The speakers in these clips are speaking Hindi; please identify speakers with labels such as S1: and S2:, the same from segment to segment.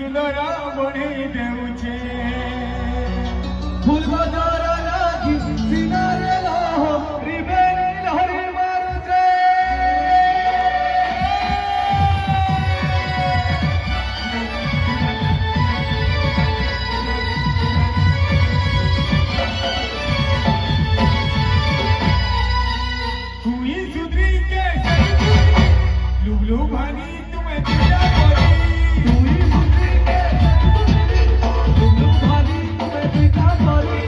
S1: सुंदर बने देउछे
S2: फूल बजार लागी सिनारे रहो रिबेन लहरी मारुते
S1: हुई सुधरी के लुबलु भानी तुम्हें दिया बोली
S2: हुई सुधरी के लुबलु भानी तुम्हें दिया बोली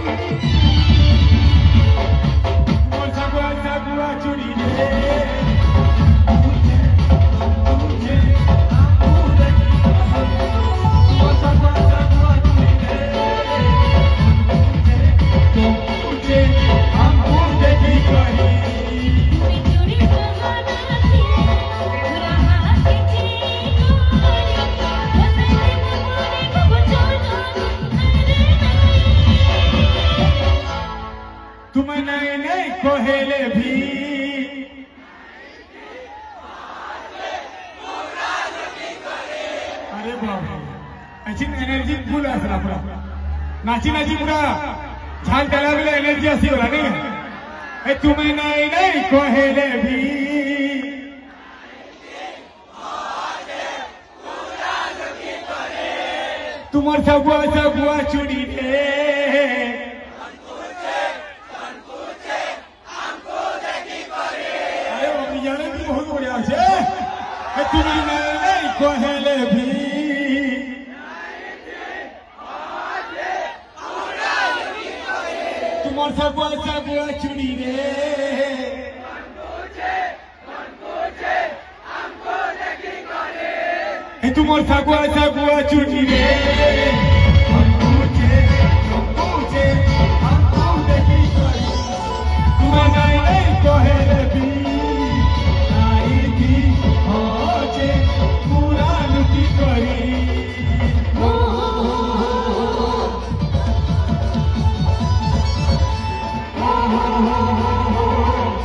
S1: और सगुआ चुरी ले तुम्हें नहीं नहीं कोहेले भी अरे बाबा ऐसी एनर्जी फुल असला पूरा नाची नाची पूरा झाल त्याला गेला एनर्जी अशी होला नाही तुम्हें नहीं नहीं कोहेले भी तुम्हार सगुआ चुड़ी दे बहुत बढ़िया से तुम्हें नहीं कोहेले भी तुम्हार सगुआ चुड़ी रे तुम्हार सगुआ चुड़ी रे